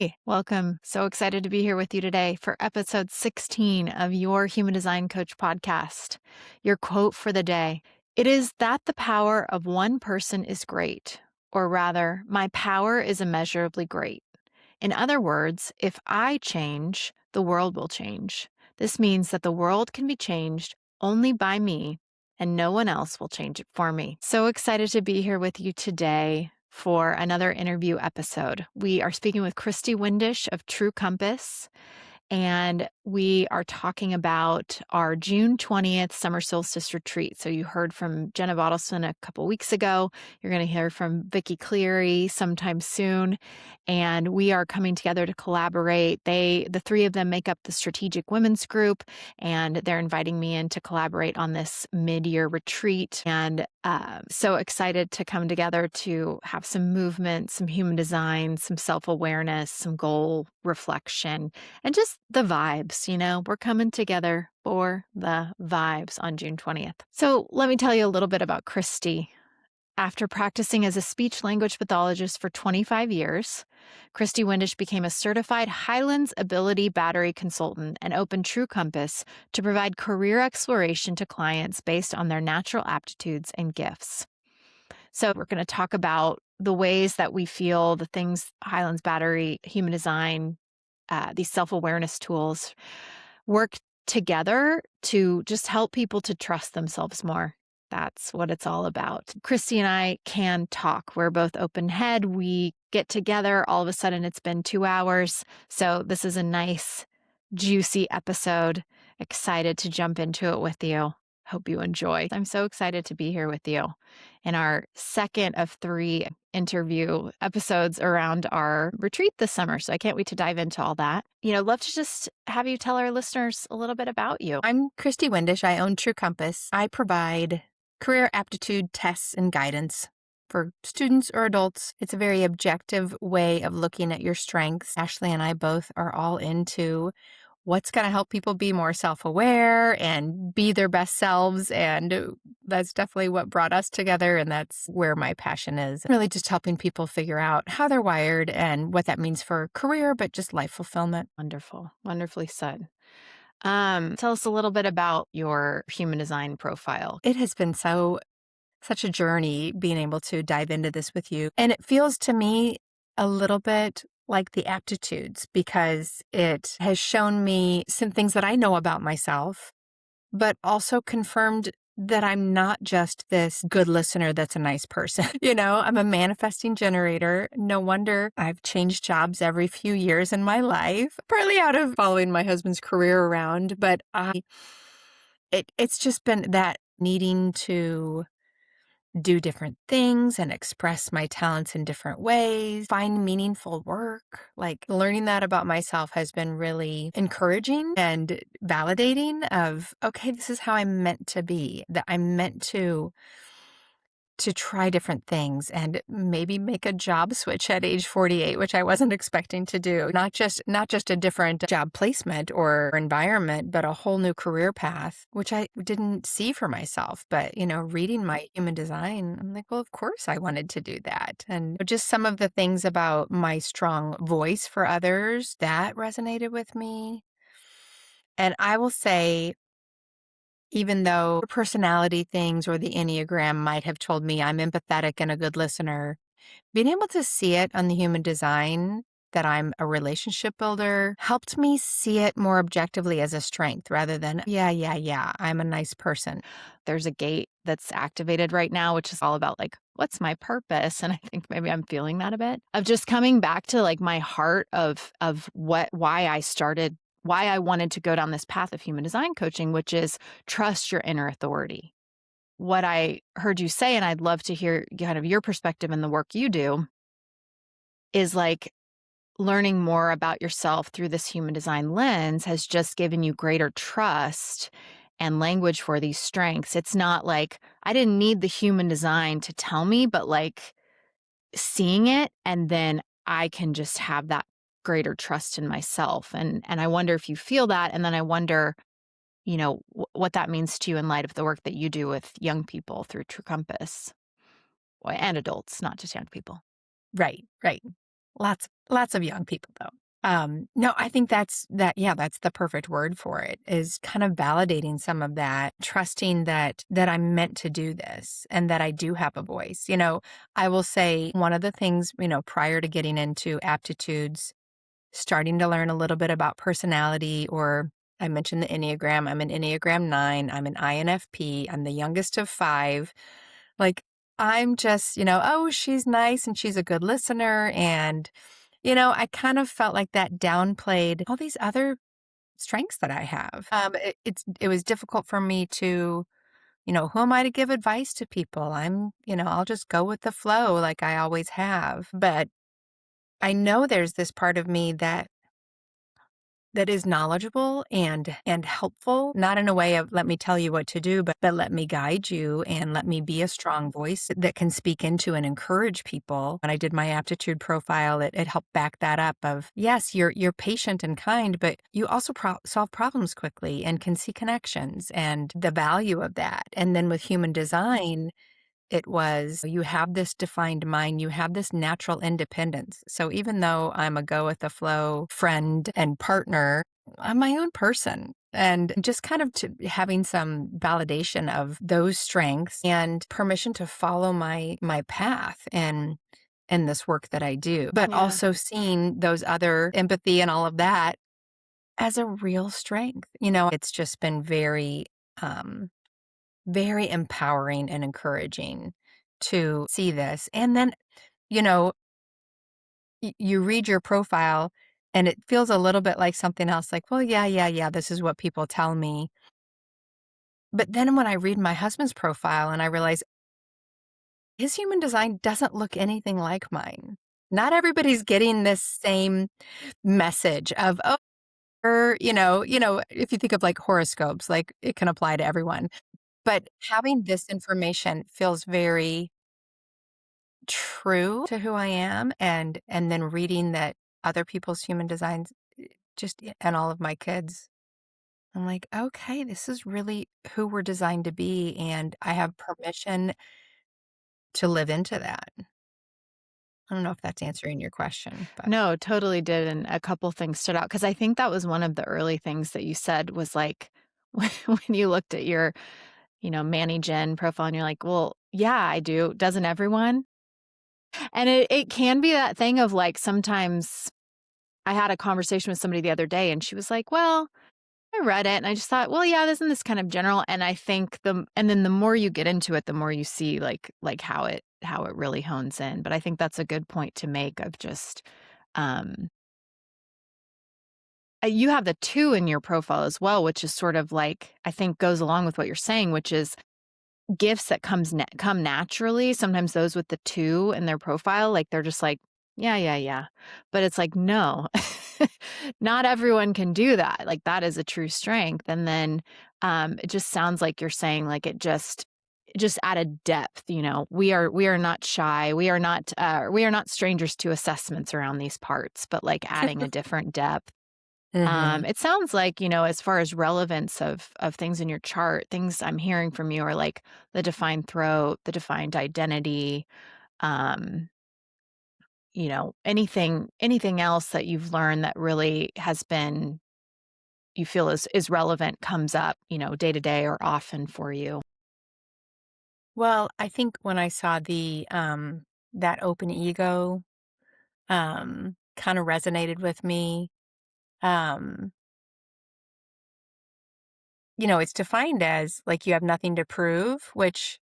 Hey, welcome. So excited to be here with you today for episode 16 of your Human Design Coach podcast. Your quote for the day: "It is that the power of one person is great, or rather, my power is immeasurably great. In other words, if I change, the world will change. This means that the world can be changed only by me, and no one else will change it for me." So excited to be here with you today for another interview episode. We are speaking with Kristi Windish of True Compass, and we are talking about our June 20th summer solstice retreat. So you heard from Jenna Bottleson a couple weeks ago. You're going to hear from Vicki Cleary sometime soon. And we are coming together to collaborate. The three of them make up the Strategic Women's Group, and they're inviting me in to collaborate on this mid-year retreat. And so excited to come together to have some movement, some human design, some self-awareness, some goal reflection, and just the vibes. We're coming together for the vibes on June 20th. So let me tell you a little bit about Kristi. After practicing as a speech language pathologist for 25 years, Kristi Windish became a certified Highlands Ability Battery consultant and opened True Compass to provide career exploration to clients based on their natural aptitudes and gifts. So we're going to talk about the ways that we feel the things Highlands Battery, human design, these self-awareness tools work together to just help people to trust themselves more. That's what it's all about. Kristi and I can talk. We're both open head. We get together. All of a sudden, it's been 2 hours. So this is a nice, juicy episode. Excited to jump into it with you. Hope you enjoy. I'm so excited to be here with you in our second of 3 interview episodes around our retreat this summer. So I can't wait to dive into all that. Love to just have you tell our listeners a little bit about you. I'm Kristi Windish. I own True Compass. I provide career aptitude tests and guidance for students or adults. It's a very objective way of looking at your strengths. Ashley and I both are all into what's going to help people be more self-aware and be their best selves. And that's definitely what brought us together. And that's where my passion is. Really just helping people figure out how they're wired and what that means for career, but just life fulfillment. Wonderful. Wonderfully said. Tell us a little bit about your human design profile. It has been such a journey being able to dive into this with you. And it feels to me a little bit like the aptitudes because it has shown me some things that I know about myself, but also confirmed that I'm not just this good listener that's a nice person. I'm a manifesting generator. No wonder I've changed jobs every few years in my life, partly out of following my husband's career around, but it's just been that needing to do different things and express my talents in different ways, find meaningful work. Like learning that about myself has been really encouraging and validating of, okay, this is how I'm meant to be, that I'm meant to try different things and maybe make a job switch at age 48, which I wasn't expecting to do. Not just a different job placement or environment, but a whole new career path, which I didn't see for myself. But, reading my human design, I'm like, well, of course I wanted to do that. And just some of the things about my strong voice for others, that resonated with me. And I will say, even though personality things or the Enneagram might have told me I'm empathetic and a good listener, being able to see it on the human design that I'm a relationship builder helped me see it more objectively as a strength rather than, yeah, I'm a nice person. There's a gate that's activated right now, which is all about like, what's my purpose? And I think maybe I'm feeling that a bit of just coming back to like my heart of why I wanted to go down this path of human design coaching, which is trust your inner authority. What I heard you say, and I'd love to hear kind of your perspective in the work you do, is like learning more about yourself through this human design lens has just given you greater trust and language for these strengths. It's not like I didn't need the human design to tell me, but like seeing it, and then I can just have that greater trust in myself. And I wonder if you feel that. And then I wonder, what that means to you in light of the work that you do with young people through True Compass and adults, not just young people. Right. Lots of young people, though. No, I think that's the perfect word for it, is kind of validating some of that, trusting that I'm meant to do this and that I do have a voice. I will say one of the things, prior to getting into aptitudes, starting to learn a little bit about personality, or I mentioned the Enneagram. I'm an Enneagram 9. I'm an INFP. I'm the youngest of 5. Like, I'm just, oh, she's nice and she's a good listener. And, I kind of felt like that downplayed all these other strengths that I have. It was difficult for me to, who am I to give advice to people? I'll just go with the flow like I always have. But I know there's this part of me that is knowledgeable and helpful, not in a way of let me tell you what to do, but let me guide you and let me be a strong voice that can speak into and encourage people. When I did my aptitude profile, it helped back that up of, yes, you're patient and kind, but you also solve problems quickly and can see connections and the value of that. And then with human design, it was, you have this defined mind, you have this natural independence. So even though I'm a go with the flow friend and partner, I'm my own person. And just kind of having some validation of those strengths and permission to follow my path and this work that I do, but Yeah. also seeing those other empathy and all of that as a real strength. It's just been um, very empowering and encouraging to see this. And then, you know, you read your profile and it feels a little bit like something else, like, well, yeah, this is what people tell me. But then when I read my husband's profile and I realize his human design doesn't look anything like mine. Not everybody's getting this same message of, oh, if you think of like horoscopes, like it can apply to everyone. But having this information feels very true to who I am, and then reading that other people's human designs, and all of my kids, I'm like, "Okay, this is really who we're designed to be, and I have permission to live into that." I don't know if that's answering your question, but No, totally did, and a couple things stood out because I think that was one of the early things that you said was, like, when you looked at your, Manny Jen profile and you're like, "Well, yeah, I do. Doesn't everyone?" And it can be that thing of, like, sometimes I had a conversation with somebody the other day, and she was like, "Well, I read it," and I just thought, "Well, yeah, isn't this kind of general?" And I think and then the more you get into it, the more you see, like, how it really hones in, but I think that's a good point to make of just, um you have the 2 in your profile as well, which is sort of like I think goes along with what you're saying, which is gifts that come naturally. Sometimes those with the 2 in their profile, like, they're just like, "Yeah, yeah, yeah." But it's like, no. Not everyone can do that. Like, that is a true strength, and then, it just sounds like you're saying, like, it just added depth, We are not shy. We are not strangers to assessments around these parts, but, like, adding a different depth. Mhm. It sounds like, as far as relevance of things in your chart, things I'm hearing from you are like the defined throat, the defined identity, um, anything else that you've learned that really has been you feel is relevant comes up, day to day or often for you. Well, I think when I saw that open ego, kinda resonated with me. Um it's defined as, like, you have nothing to prove, which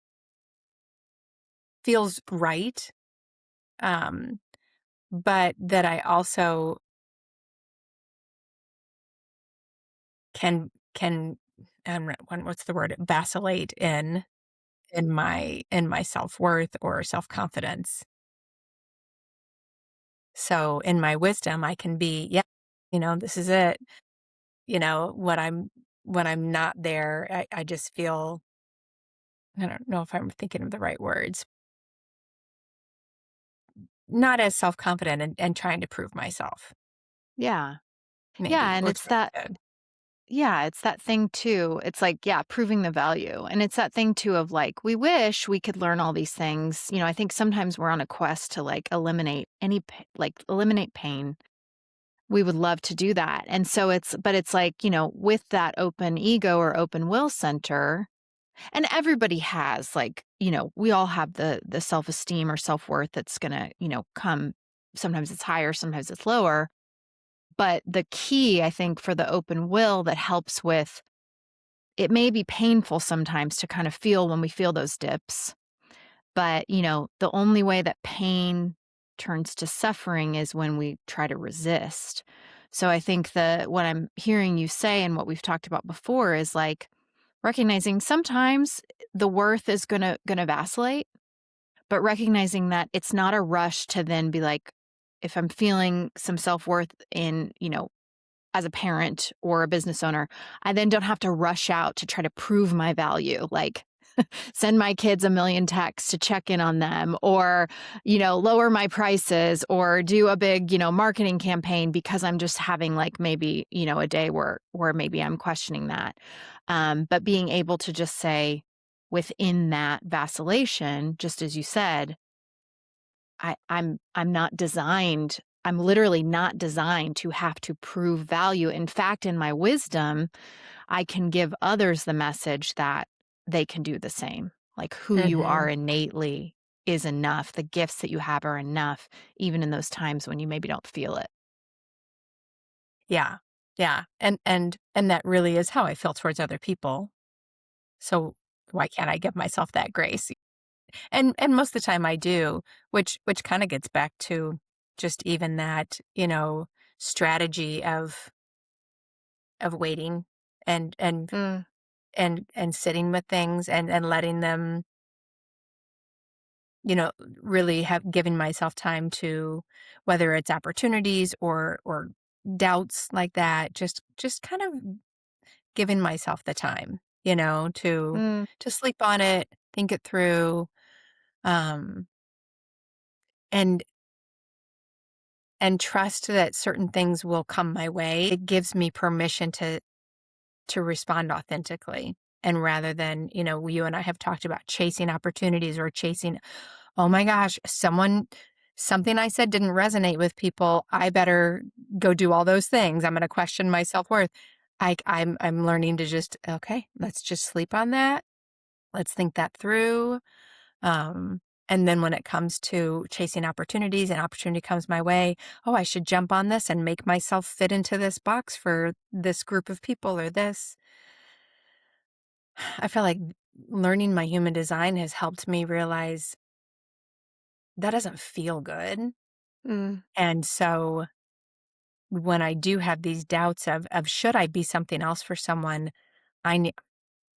feels right, um, but that I also can, I don't know, what's the word? Vacillate in my self-worth or self-confidence. So, in my wisdom, I can be, "Yeah, this is it." When I'm not there, I just feel, I don't know if I'm thinking of the right words, not as self-confident and trying to prove myself. Yeah. Yeah, Maybe and words it's better that said. yeah, it's that thing too. It's like, yeah, proving the value. And it's that thing too of like, we wish we could learn all these things. I think sometimes we're on a quest to like eliminate pain. We would love to do that. And so but it's like, with that open ego or open will center, and everybody has like, we all have the self-esteem or self-worth that's going to, come. Sometimes it's higher, sometimes it's lower. But the key, I think, for the open will that helps with it may be painful sometimes to kind of feel when we feel those dips. But, the only way that pain turns to suffering is when we try to resist. So I think what I'm hearing you say and what we've talked about before is like recognizing sometimes the worth is gonna vacillate, but recognizing that it's not a rush to then be like, if I'm feeling some self-worth in, as a parent or a business owner, I then don't have to rush out to try to prove my value. Like send my kids a million texts to check in on them or, lower my prices or do a big, marketing campaign because I'm just having like maybe, a day where maybe I'm questioning that. But being able to just say within that vacillation, just as you said, I'm not designed. I'm literally not designed to have to prove value. In fact, in my wisdom, I can give others the message that they can do the same. Like who you are Mhm. innately is enough. The gifts that you have are enough, even in those times when you maybe don't feel it. Yeah. Yeah. And that really is how I feel towards other people. So why can't I give myself that grace? And most of the time I do, which kind of gets back to just even that, strategy of waiting and and Mm, and sitting with things and letting them, you know, really have giving myself time to whether it's opportunities or doubts like that, just kind of giving myself the time, mm, to sleep on it, think it through, um, and and trust that certain things will come my way. It gives me permission to respond authentically. And rather than, you and I have talked about chasing opportunities or chasing, oh my gosh, something I said didn't resonate with people. I better go do all those things. I'm going to question my self-worth. I'm learning to just, okay, let's just sleep on that. Let's think that through. Um, and then when it comes to chasing opportunities and opportunity comes my way, oh, I should jump on this and make myself fit into this box for this group of people or this. I feel like learning my human design has helped me realize that doesn't feel good. mm, And so when I do have these doubts of should I be something else for someone, I need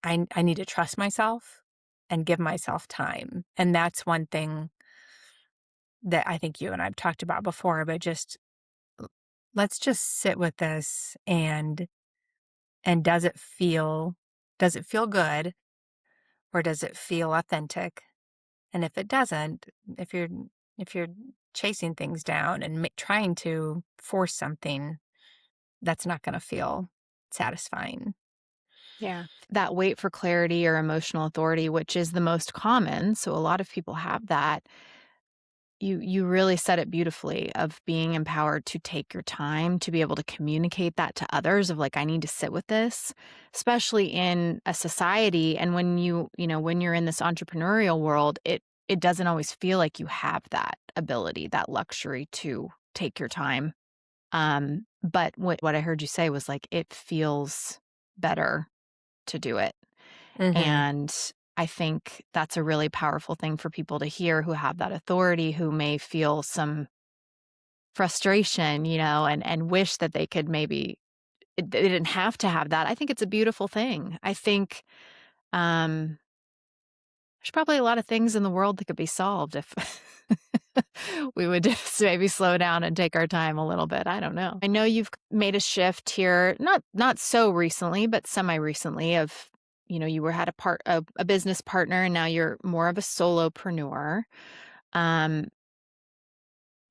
I need to trust myself and give myself time. And that's one thing that I think you and I've talked about before, but just let's just sit with this and does it feel good or does it feel authentic? And if it doesn't, if you're if you're chasing things down and trying to force something, that's not going to feel satisfying. yeah. That wait for clarity or emotional authority, which is the most common. So a lot of people have that. You really said it beautifully of being empowered to take your time to be able to communicate that to others of like, I need to sit with this, especially in a society. And when you're in this entrepreneurial world, it doesn't always feel like you have that ability, that luxury to take your time. But what I heard you say was like, it feels better to do it. Mhm. And I think that's a really powerful thing for people to hear who have that authority, who may feel some frustration, and wish that they could maybe they didn't have to have that. I think it's a beautiful thing. I think um, there's probably a lot of things in the world that could be solved if we would just maybe slow down and take our time a little bit. I don't know. I know you've made a shift here, not so recently, but semi recently of, you had a business partner and now you're more of a solopreneur. Um,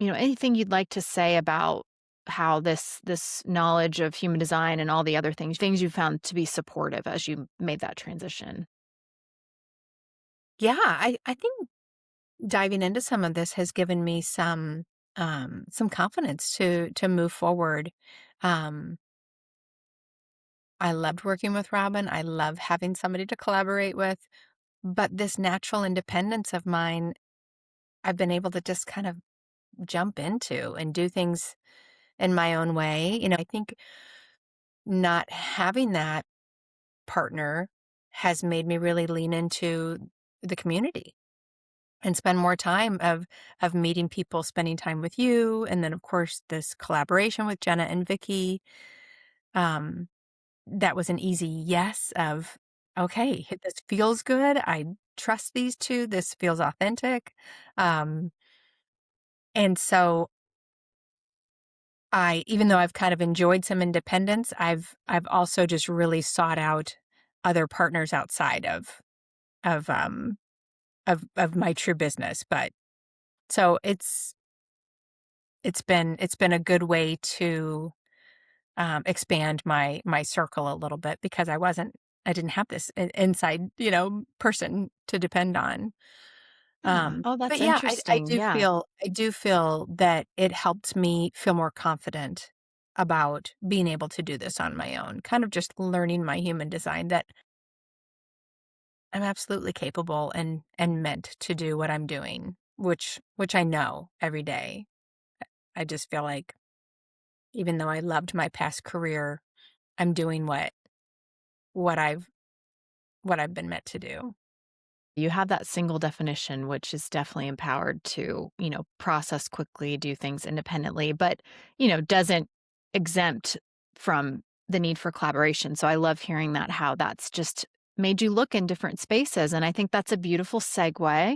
anything you'd like to say about how this knowledge of human design and all the other things you found to be supportive as you made that transition. Yeah, I think diving into some of this has given me some confidence to move forward. Um, I loved working with Robin. I love having somebody to collaborate with, but this natural independence of mine, I've been able to just kind of jump into and do things in my own way. I think not having that partner has made me really lean into the community and spend more time of meeting people, spending time with you, and then of course this collaboration with Jenna and Vicky. Um, that was an easy yes of okay, this feels good. I trust these two. This feels authentic. Um, and so even though I've kind of enjoyed some independence, I've also just really sought out other partners outside of um of my true business. But so it's been a good way to expand my circle a little bit because I didn't have this inside person to depend on. Yeah. Oh, But that's yeah, interesting. Yeah. I do feel that it helped me feel more confident about being able to do this on my own, kind of just learning my human design that I'm absolutely capable and meant to do what I'm doing, which I know every day. I just feel like even though I loved my past career, I'm doing what I've what I've been meant to do. You have that single definition, which is definitely empowered to, process quickly, do things independently, but, doesn't exempt from the need for collaboration. So I love hearing that, how that's just made you look in different spaces. And I think that's a beautiful segue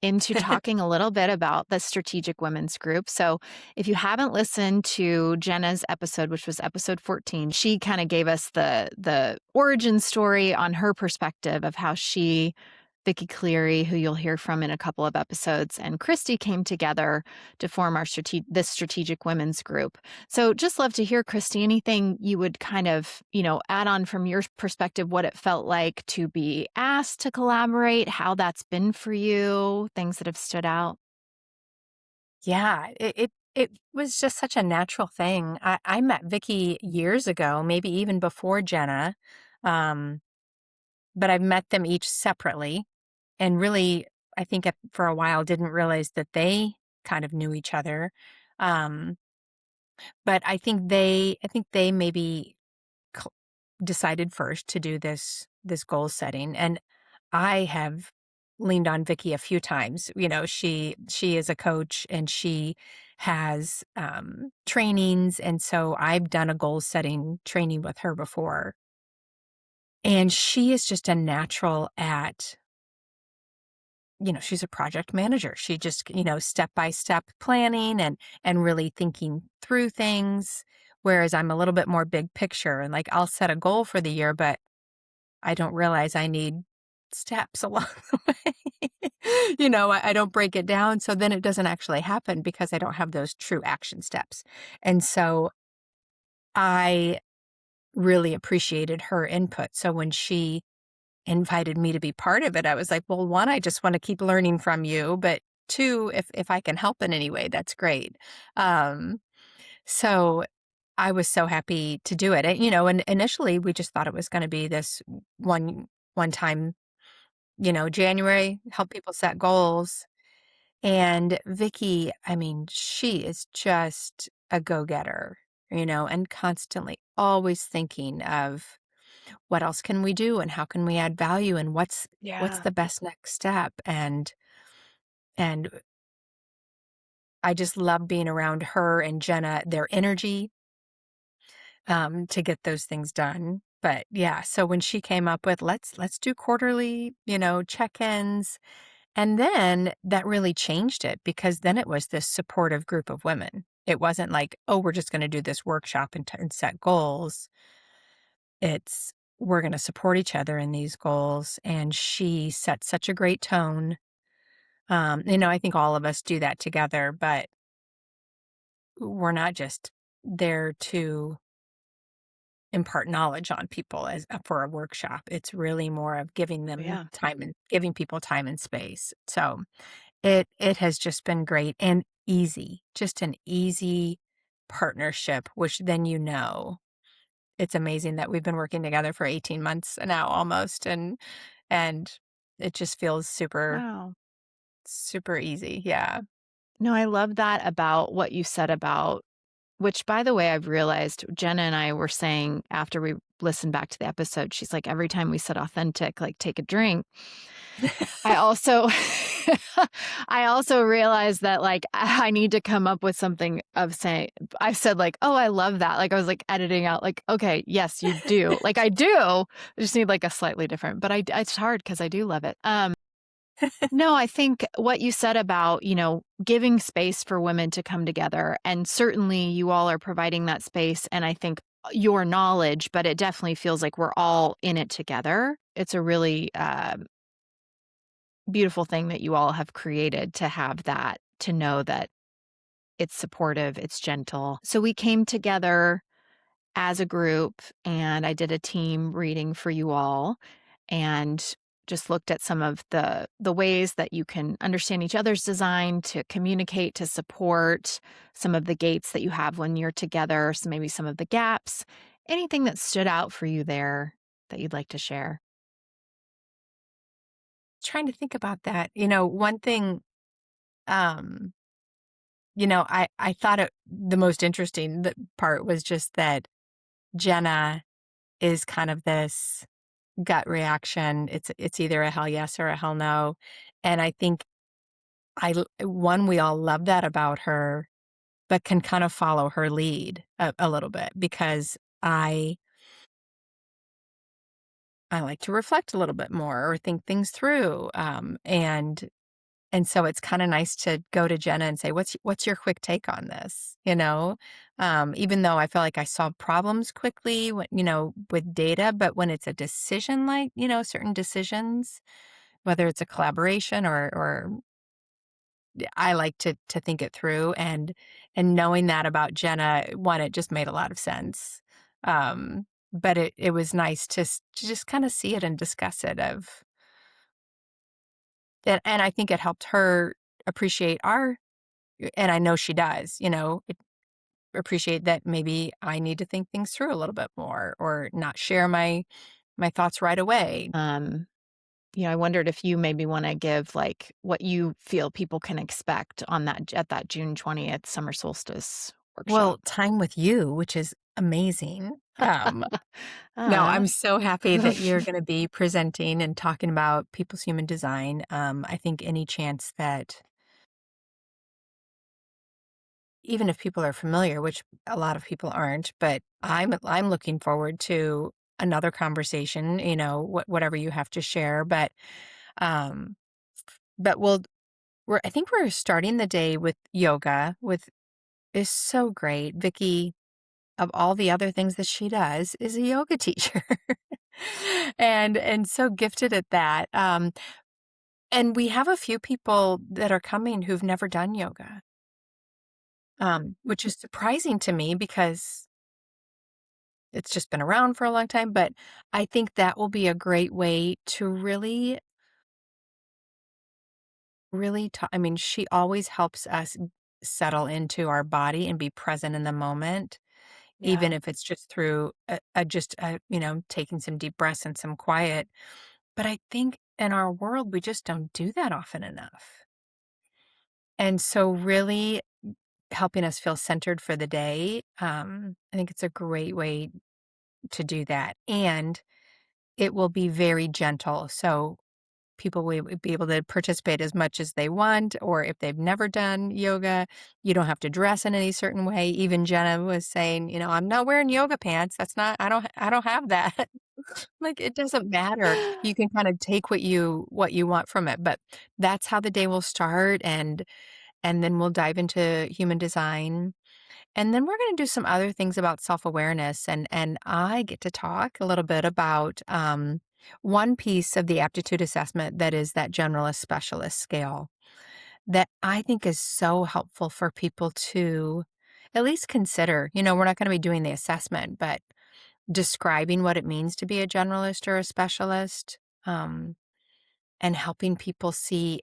into talking a little bit about the Strategic Women's Group. So if you haven't listened to Jenna's episode, which was episode 14, she kind of gave us the origin story on her perspective of how she, Vicky Cleary, who you'll hear from in a couple of episodes, and Kristi came together to form this strategic women's group. So just love to hear, Kristi, anything you would kind of, add on from your perspective, what it felt like to be asked to collaborate, how that's been for you, things that have stood out. Yeah, it was just such a natural thing. I met Vicky years ago, maybe even before Jenna, um, but I've met them each separately, and really, I think for a while didn't realize that they kind of knew each other. Um, but I think they maybe cl- decided first to do this goal setting, and I have leaned on Vicky a few times. She is a coach and she has trainings, and so I've done a goal setting training with her before, and she is just a natural at. She's a project manager. She just, step by step planning and really thinking through things. Whereas I'm a little bit more big picture and like I'll set a goal for the year, but I don't realize I need steps along the way. I don't break it down. So then it doesn't actually happen because I don't have those true action steps. And so I really appreciated her input. So when she invited me to be part of it, I was like, well, one, I just want to keep learning from you. But two, if I can help in any way, that's great. Um, so I was so happy to do it. And initially we just thought it was going to be this one time, January, help people set goals. And Vicky, I mean, she is just a go-getter, and constantly always thinking of what else can we do and how can we add value and what's Yeah. the best next step. And I just love being around her and Jenna, their energy to get those things done. But yeah, so when she came up with let's do quarterly, check-ins, and then that really changed it because then it was this supportive group of women. It wasn't like, oh, we're just going to do this workshop and set goals. It's we're going to support each other in these goals. And she set such a great tone. I think all of us do that together, but we're not just there to impart knowledge on people as for a workshop. It's really more of giving them Yeah. time and giving people time and space. So it has just been great and easy, just an easy partnership, which then it's amazing that we've been working together for 18 months now almost, and it just feels super, Wow. super easy. Yeah. No, I love that about what you said about which, by the way, I've realized Jenna and I were saying after we listened back to the episode, she's like, every time we said authentic, like take a drink. I also I also realized that like I need to come up with something of saying I said like, "Oh, I love that." Like I was like editing out like, "Okay, yes, you do." Like I do. I just need like a slightly different, but it's hard cuz I do love it. No, I think what you said about, giving space for women to come together, and certainly you all are providing that space, and I think your knowledge, but it definitely feels like we're all in it together. It's a really beautiful thing that you all have created to have that, to know that it's supportive, it's gentle. So we came together as a group and I did a team reading for you all and just looked at some of the ways that you can understand each other's design, to communicate, to support some of the gates that you have when you're together, so maybe some of the gaps. Anything that stood out for you there that you'd like to share? Trying to think about that. One thing, um, I thought the most interesting part was just that Jenna is kind of this gut reaction. It's either a hell yes or a hell no. And I think one, we all love that about her, but can kind of follow her lead a little bit because I like to reflect a little bit more or think things through. And so it's kind of nice to go to Jenna and say, what's your quick take on this? Even though I feel like I solve problems quickly, with data, but when it's a decision, like, certain decisions, whether it's a collaboration or I like to think it through, and knowing that about Jenna, one, it just made a lot of sense. But it was nice to just kind of see it and discuss it and I think it helped her appreciate and I know she does, appreciate that maybe I need to think things through a little bit more or not share my thoughts right away. Um, I wondered if you maybe want to give like what you feel people can expect on that at that June 20th summer solstice workshop. Well, time with you, which is amazing. No, Ah. I'm so happy that you're going to be presenting and talking about people's human design. I think any chance that even if people are familiar, which a lot of people aren't, but I'm looking forward to another conversation, whatever you have to share, um but I think we're starting the day with yoga, with is so great. Vicky, of all the other things that she does, is a yoga teacher. And so gifted at that. And we have a few people that are coming who've never done yoga, which is surprising to me because it's just been around for a long time. But I think that will be a great way to really, really talk. I mean, she always helps us settle into our body and be present in the moment, even Yeah. if it's just through taking some deep breaths and some quiet. But I think in our world, we just don't do that often enough. And so really helping us feel centered for the day, I think it's a great way to do that. And it will be very gentle. So people will be able to participate as much as they want, or if they've never done yoga, you don't have to dress in any certain way. Even Jenna was saying, I'm not wearing yoga pants. That's not, I don't have that. Like, it doesn't matter. You can kind of take what you want from it, but that's how the day will start, and then we'll dive into human design. And then we're going to do some other things about self-awareness, and I get to talk a little bit about one piece of the aptitude assessment that is that generalist specialist scale that I think is so helpful for people to at least consider, we're not going to be doing the assessment, but describing what it means to be a generalist or a specialist, um, and helping people see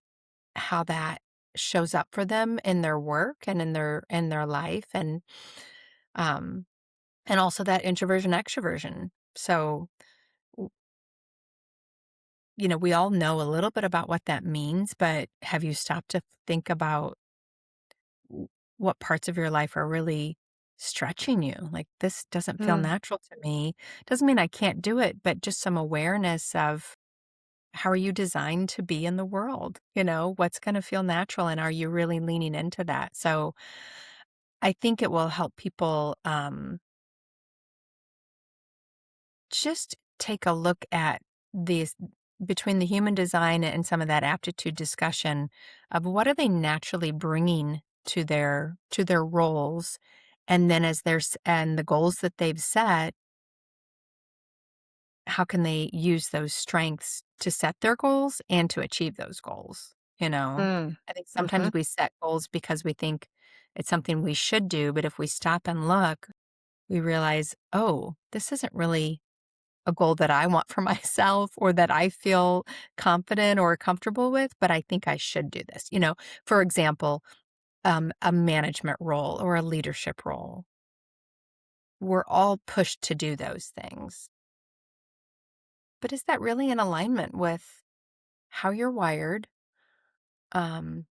how that shows up for them in their work and in their life, um and also that introversion extroversion. So w- we all know a little bit about what that means, but have you stopped to think about w- what parts of your life are really stretching you? Like, this doesn't feel Mm, natural to me. Doesn't mean I can't do it, but just some awareness of how are you designed to be in the world? What's going to feel natural, and are you really leaning into that? So I think it will help people just take a look at these between the human design and some of that aptitude discussion of what are they naturally bringing to their roles, and then and the goals that they've set, how can they use those strengths to set their goals and to achieve those goals, mm, I think sometimes mhm. we set goals because we think it's something we should do, but if we stop and look, we realize, oh, this isn't really a goal that I want for myself or that I feel confident or comfortable with, but I think I should do this. For example, a management role or a leadership role. We're all pushed to do those things. But is that really in alignment with how you're wired, um,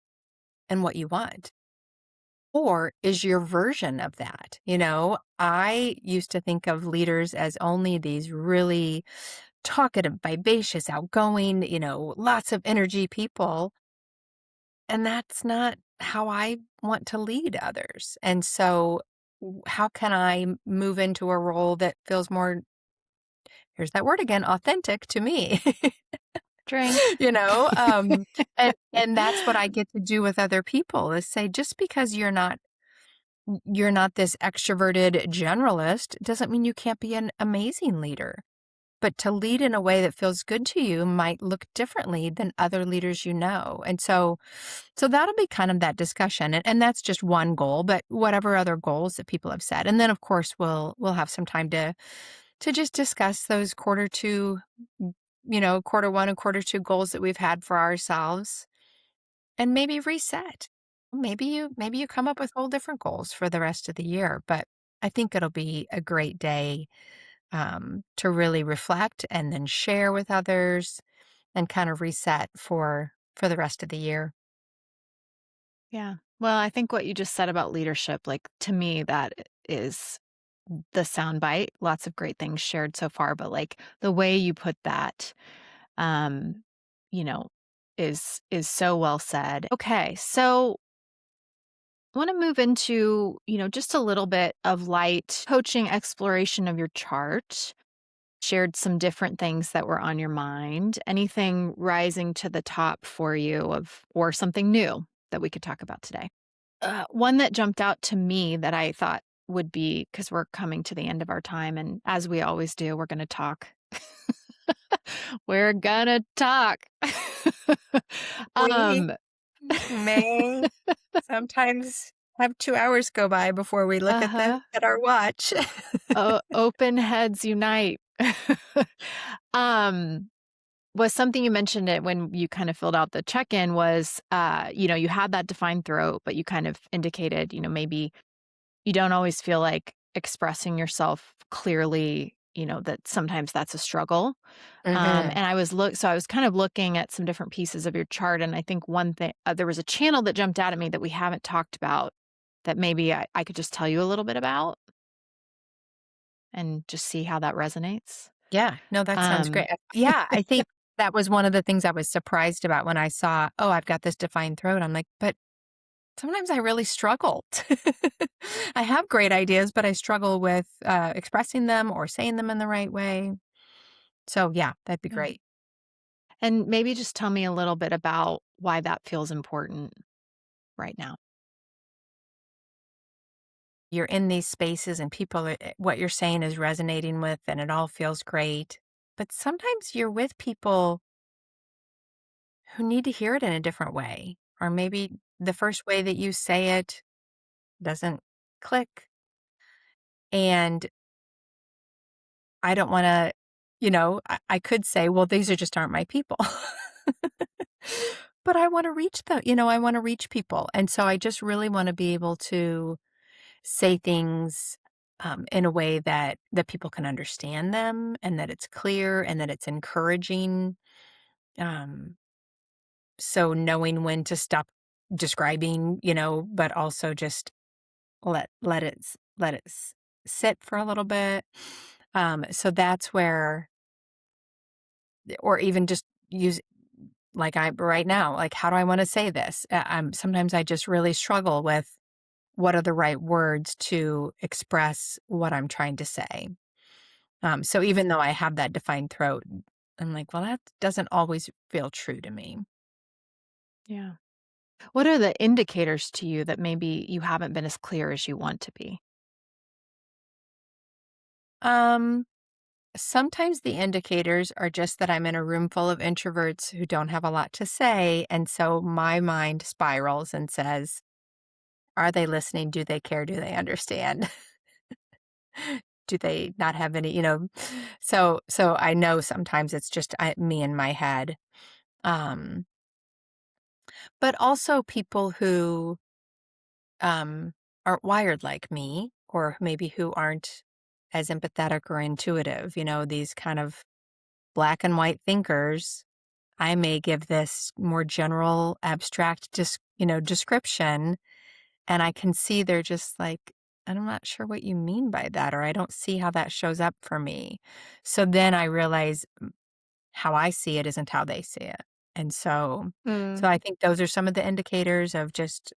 and what you want? Or is your version of that? I used to think of leaders as only these really talkative, vivacious, outgoing, lots of energy people. And that's not how I want to lead others. And so, how can I move into a role that feels more, here's that word again, authentic to me? Drink. you know, um, and that's what I get to do with other people is say, just because you're not this extroverted generalist doesn't mean you can't be an amazing leader. But to lead in a way that feels good to you might look differently than other leaders you know. And so that'll be kind of that discussion. And that's just one goal, but whatever other goals that people have set. And then of course we'll have some time to just discuss those quarter one and quarter two goals that we've had for ourselves, and maybe reset. Maybe you come up with whole different goals for the rest of the year. But I think it'll be a great day, to really reflect and then share with others and kind of reset for the rest of the year. Yeah. Well, I think what you just said about leadership, like to me, that is the soundbite. Lots of great things shared so far, but like the way you put that, um, you know, is so well said. Okay, so I want to move into, just a little bit of light coaching exploration of your chart. Shared some different things that were on your mind. Anything rising to the top for you of or something new that we could talk about today? One that jumped out to me that I thought would be because we're coming to the end of our time, and as we always do, we're going to talk. We're gonna talk. We um, may sometimes have 2 hours go by before we look at the uh-huh. at our watch. Open heads unite. um, was something you mentioned it when you kind of filled out the check-in was, you had that defined throat, but you kind of indicated, maybe you don't always feel like expressing yourself clearly, that sometimes that's a struggle. Mhm. And so I was kind of looking at some different pieces of your chart. And I think one thing, there was a channel that jumped out at me that we haven't talked about that maybe I could just tell you a little bit about and just see how that resonates. Yeah, no, that sounds Um, great. Yeah, I think that was one of the things I was surprised about when I saw, "Oh, I've got this defined throat." I'm like, "But sometimes I really struggle." I have great ideas, but I struggle with, expressing them or saying them in the right way. So, yeah, that'd be yeah. great. And maybe just tell me a little bit about why that feels important right now. You're in these spaces and what you're saying is resonating with, and it all feels great. But sometimes you're with people who need to hear it in a different way, or maybe the first way that you say it doesn't click. And I don't want to, I could say, well, these are just aren't my people. But I want to reach them, I want to reach people. And so I just really want to be able to say things in a way that people can understand them and that it's clear and that it's encouraging. Um, so knowing when to stop describing, but also just let it sit for a little bit. So that's where, or even just use like I right now, like how do I want to say this? Sometimes I just really struggle with what are the right words to express what I'm trying to say. So even though I have that defined throat, I'm like, well, that doesn't always feel true to me. Yeah. What are the indicators to you that maybe you haven't been as clear as you want to be? Um, Sometimes the indicators are just that I'm in a room full of introverts who don't have a lot to say. And so my mind spirals and says, are they listening? Do they care? Do they understand? Do they not have any, so I know sometimes it's just me in my head. Um, but also people who aren't wired like me, or maybe who aren't as empathetic or intuitive, these kind of black and white thinkers. I may give this more general, abstract, description, and I can see they're just like, I'm not sure what you mean by that, or I don't see how that shows up for me. So then I realize how I see it isn't how they see it. And so Mm. I think those are some of the indicators of just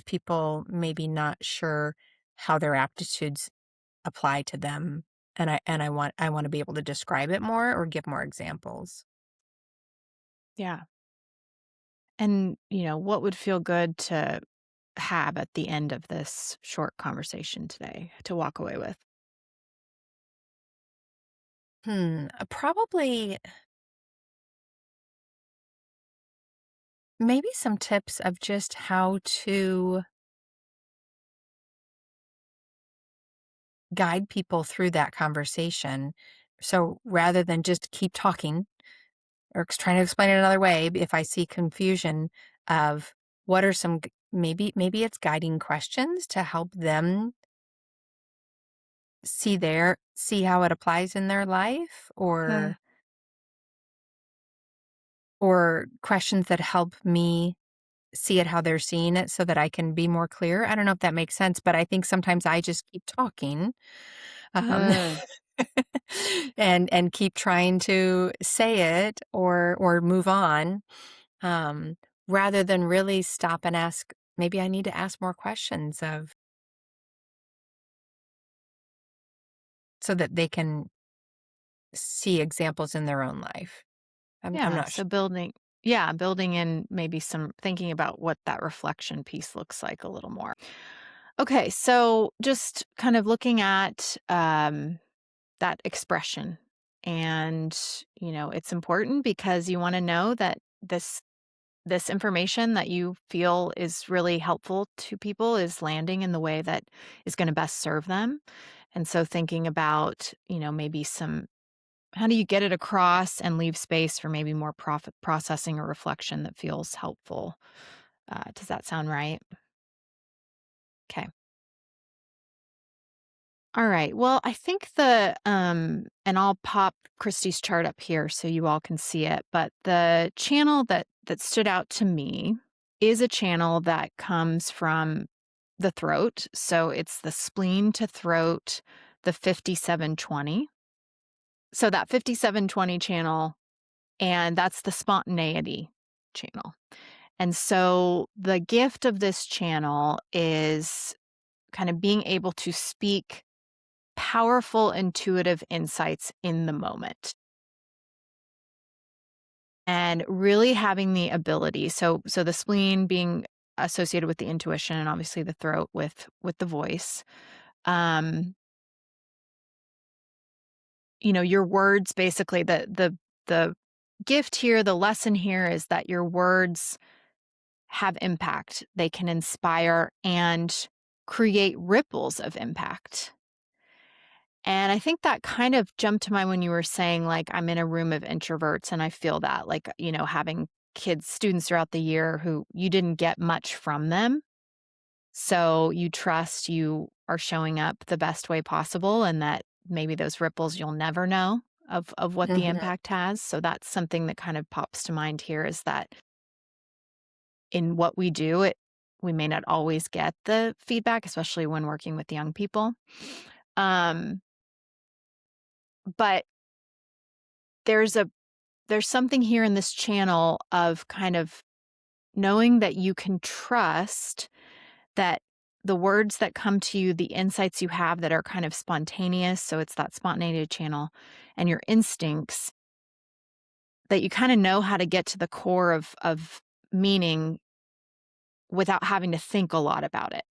people maybe not sure how their aptitudes apply to them. And I want to be able to describe it more or give more examples. Yeah. And, what would feel good to have at the end of this short conversation today to walk away with? Probably maybe some tips of just how to guide people through that conversation. So rather than just keep talking or trying to explain it another way, if I see confusion of what are some maybe it's guiding questions to help them see how it applies in their life, Huh. or questions that help me see it how they're seeing it so that I can be more clear. I don't know if that makes sense, but I think sometimes I just keep talking, um, Uh, and keep trying to say it or move on, um, rather than really stop and ask. Maybe I need to ask more questions of so that they can see examples in their own life. I'm yeah. not So sure. building in maybe some thinking about what that reflection piece looks like a little more. Okay. So just kind of looking at that expression. And, it's important because you want to know that this information that you feel is really helpful to people is landing in the way that is going to best serve them. And so thinking about, maybe some how do you get it across and leave space for maybe more profit processing or reflection that feels helpful? Does that sound right? Okay. All right. Well, I think and I'll pop Christie's chart up here so you all can see it, but the channel that stood out to me is a channel that comes from the throat. So it's the spleen to throat, the 5720. So that 5720 channel, and that's the spontaneity channel. And so the gift of this channel is kind of being able to speak powerful intuitive insights in the moment and really having the ability, so the spleen being associated with the intuition and obviously the throat with the voice. um your words, basically the gift here, the lesson here is that your words have impact. They can inspire and create ripples of impact. And I think that kind of jumped to mind when you were saying, like, I'm in a room of introverts and I feel that, like, having kids, students throughout the year who you didn't get much from them. So you trust you are showing up the best way possible and that maybe those ripples you'll never know of what the Mhm. impact has. So that's something that kind of pops to mind here is that in what we do, we may not always get the feedback, especially when working with young people. Um, but there's a there's something here in this channel of kind of knowing that you can trust that the words that come to you, the insights you have that are kind of spontaneous, so it's that spontaneity channel, and your instincts, that you kind of know how to get to the core of meaning without having to think a lot about it.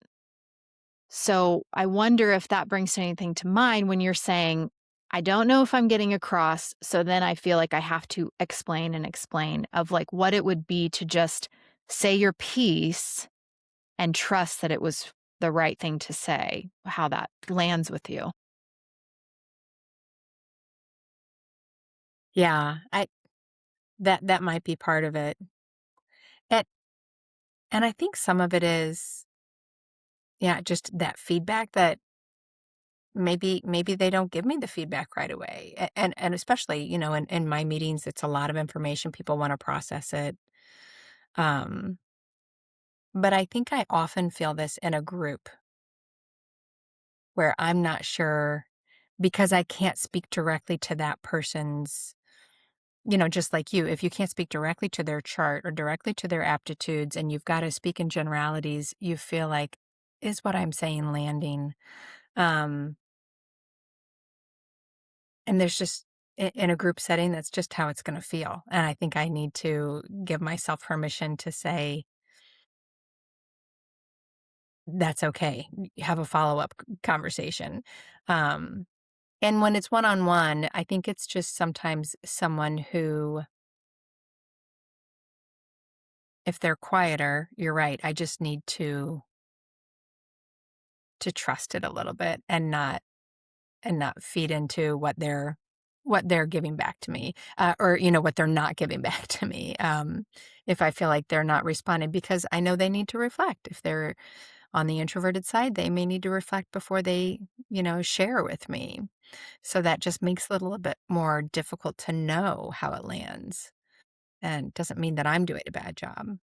So I wonder if that brings anything to mind when you're saying, I don't know if I'm getting across. So then I feel like I have to explain and explain of like what it would be to just say your piece and trust that it was the right thing to say, how that lands with you. Yeah, I that might be part of it. And and I think some of it is, yeah, just that feedback that maybe they don't give me the feedback right away. And especially, in my meetings, it's a lot of information. People want to process it. Um, but I think I often feel this in a group where I'm not sure because I can't speak directly to that person's, just like you, if you can't speak directly to their chart or directly to their aptitudes and you've got to speak in generalities, you feel like, is what I'm saying landing? Um, and there's just, in a group setting, that's just how it's going to feel. And I think I need to give myself permission to say, that's okay. Have a follow up conversation. Um, and when it's one on one, I think it's just sometimes someone who, if they're quieter, you're right. I just need to trust it a little bit and not feed into what they're giving back to me, or what they're not giving back to me. If I feel like they're not responding, because I know they need to reflect. If they're on the introverted side, they may need to reflect before they share with me. So that just makes it a little bit more difficult to know how it lands, and doesn't mean that I'm doing a bad job.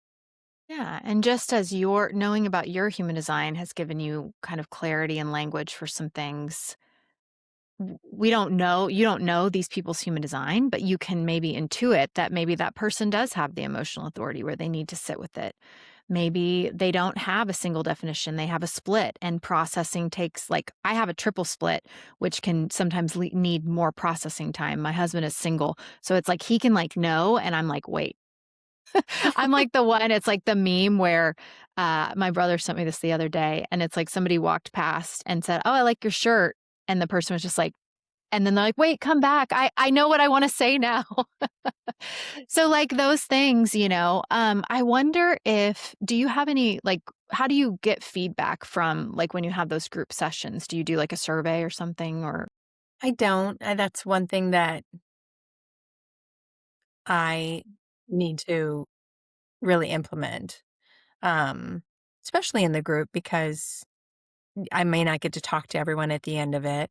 Yeah. And just as your knowing about your human design has given you kind of clarity and language for some things, we don't know, you don't know these people's human design, but you can maybe intuit that maybe that person does have the emotional authority where they need to sit with it. Maybe they don't have a single definition, they have a split, and processing takes, like, I have a triple split, which can sometimes need more processing time. My husband is single, so it's like he can like know, and I'm like, wait. I'm like the one, it's like the meme where my brother sent me this the other day, and it's like somebody walked past and said, "Oh, I like your shirt." And the person was just like, and then they're like, "Wait, come back. I know what I wanna say now." So, like, those things, I wonder if do you have any, like how do you get feedback from, like, when you have those group sessions? Do you do, like, a survey or something, or I don't. That's one thing that I need to really implement, um, especially in the group, because I may not get to talk to everyone at the end of it.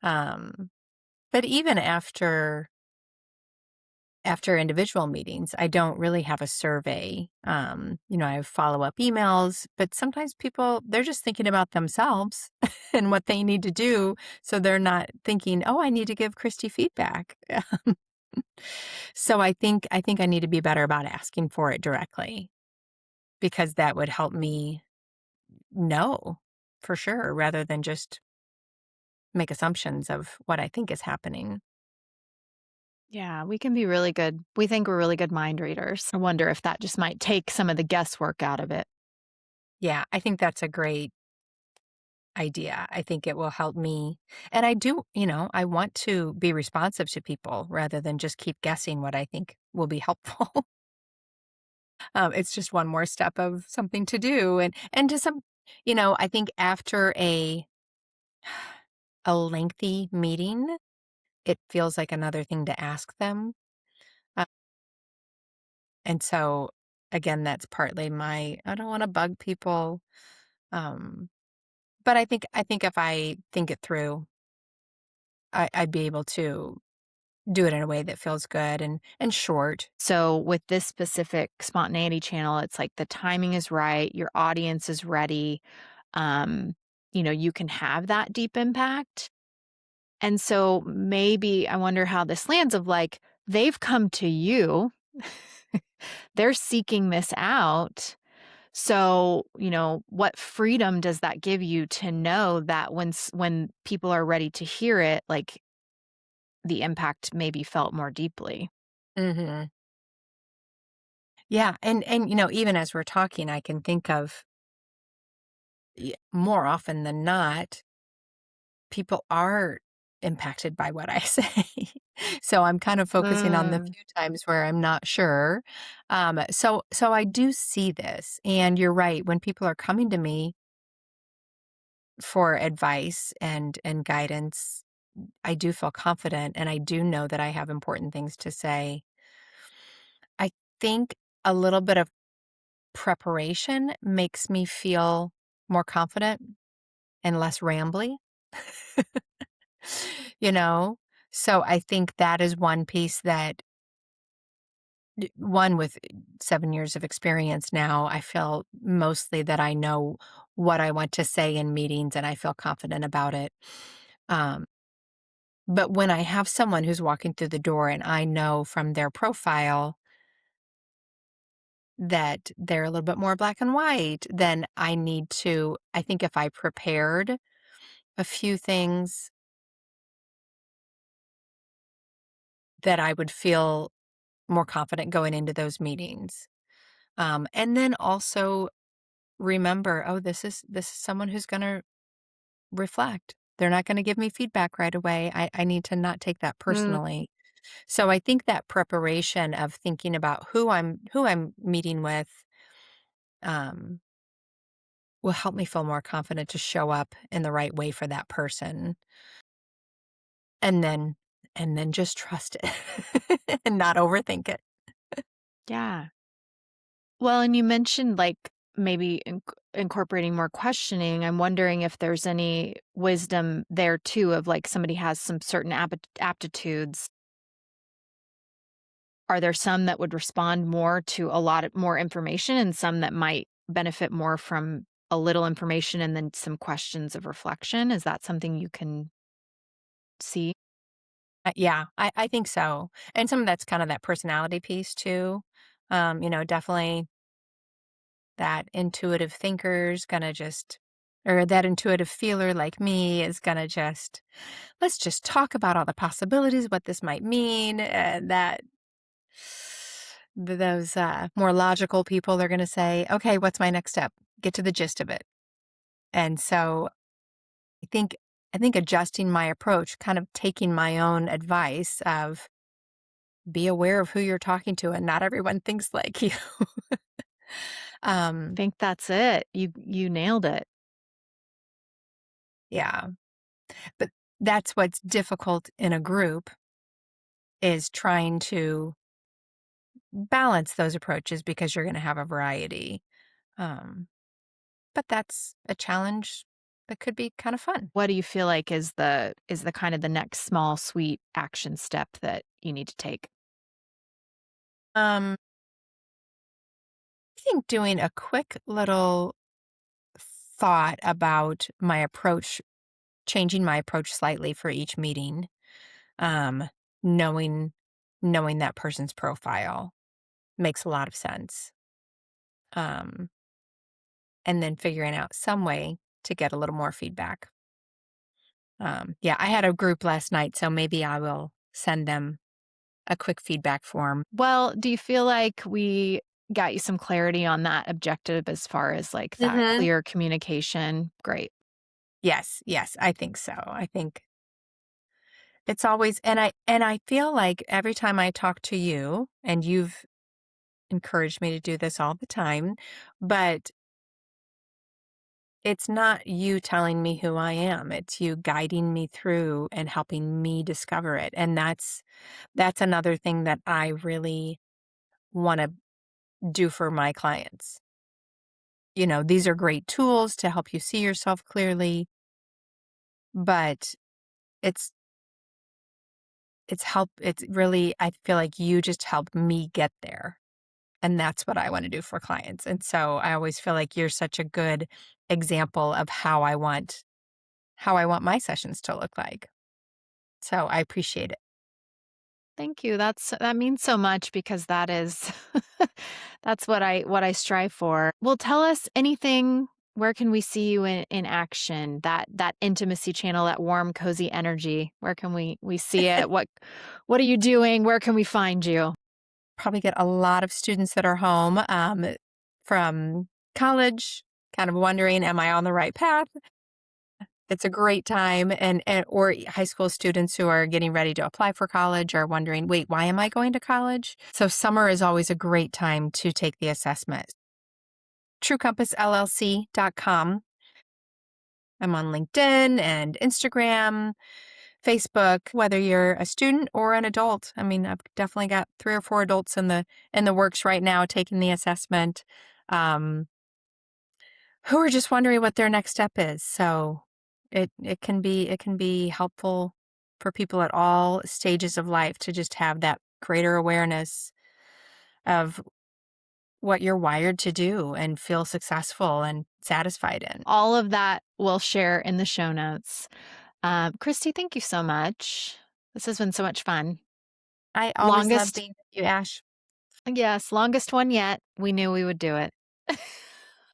Um, but even after individual meetings, I don't really have a survey. I have follow-up emails, but sometimes people, they're just thinking about themselves and what they need to do. So they're not thinking, oh, I need to give Kristi feedback. So I think I need to be better about asking for it directly, because that would help me know for sure rather than just make assumptions of what I think is happening. yeah, we can be really good. We think we're really good mind readers. I wonder if that just might take some of the guesswork out of it. Yeah, I think that's a great idea. I think it will help me. And I do, I want to be responsive to people rather than just keep guessing what I think will be helpful. It's just one more step of something to do, and to some, I think after a lengthy meeting, it feels like another thing to ask them. Uh, and so again, that's partly my I don't want to bug people. Um, but I think if I think it through, I'd be able to do it in a way that feels good and short. So with this specific spontaneity channel, it's like the timing is right, your audience is ready. Um, you can have that deep impact. And so maybe I wonder how this lands of like they've come to you. They're seeking this out. So, what freedom does that give you to know that when people are ready to hear it, like the impact may be felt more deeply? Hmm. Yeah, and even as we're talking, I can think of more often than not, people are impacted by what I say. So I'm kind of focusing on the Mm. few times where I'm not sure. So I do see this, and you're right. When people are coming to me for advice and guidance, I do feel confident, and I do know that I have important things to say. I think a little bit of preparation makes me feel more confident and less rambly. You know? So I think that is one piece that one with 7 years of experience now, I feel mostly that I know what I want to say in meetings and I feel confident about it. Um, but when I have someone who's walking through the door and I know from their profile that they're a little bit more black and white, then I think if I prepared a few things that I would feel more confident going into those meetings. And then also remember, oh, this is someone who's going to reflect. They're not going to give me feedback right away. I need to not take that Mm. personally. So I think that preparation of thinking about who I'm meeting with um, will help me feel more confident to show up in the right way for that person, and then just trust it and not overthink it. Yeah. Well, and you mentioned like maybe incorporating more questioning. I'm wondering if there's any wisdom there too of like somebody has some certain aptitudes. Are there some that would respond more to a lot of more information and some that might benefit more from a little information and then some questions of reflection? Is that something you can see? Yeah, I think so. And some of that's kind of that personality piece too. Definitely that intuitive thinker's gonna just, or that intuitive feeler like me is gonna just, let's just talk about all the possibilities, what this might mean. Those more logical people are gonna say, okay, what's my next step? Get to the gist of it. And so I think, I think adjusting my approach, kind of taking my own advice of be aware of who you're talking to and not everyone thinks like you. I um, think that's it. You nailed it. yeah. But that's what's difficult in a group is trying to balance those approaches because you're going to have a variety. Um, but that's a challenge that could be kind of fun. What do you feel like is the kind of the next small sweet action step that you need to take? Um, I think doing a quick little thought about my approach, changing my approach slightly for each meeting, um, knowing knowing that person's profile makes a lot of sense. Um, and then figuring out some way to get a little more feedback. Yeah, I had a group last night, so maybe I will send them a quick feedback form. Well, do you feel like we got you some clarity on that objective as far as like that Hmm. clear communication? Great. Yes, yes, I think so. I think it's always, and I feel like every time I talk to you, and encouraged me to do this all the time, but it's not you telling me who I am. It's you guiding me through and helping me discover it. And that's another thing that I really want to do for my clients. These are great tools to help you see yourself clearly, but it's it's really, I feel like you just helped me get there. And that's what I want to do for clients. And so I always feel like you're such a good example of how I want my sessions to look like. So I appreciate it. Thank you. That means so much because that is that's what I strive for. Well, tell us anything. Where can we see you in action? That intimacy channel, that warm, cozy energy. Where can we see it? What are you doing? Where can we find you? Probably get a lot of students that are home from college, kind of wondering, am I on the right path? It's a great time, or high school students who are getting ready to apply for college are wondering, wait, why am I going to college? So summer is always a great time to take the assessment. TrueCompassLLC.com. I'm on LinkedIn and Instagram, Facebook, whether you're a student or an adult. I mean, I've definitely got 3 or 4 adults in the works right now taking the assessment, um, who are just wondering what their next step is. So it can be helpful for people at all stages of life to just have that greater awareness of what you're wired to do and feel successful and satisfied in. All of that we'll share in the show notes. Kristi, thank you so much. This has been so much fun. I always love Longest, being with you, Ash. yes, longest one yet. We knew we would do it.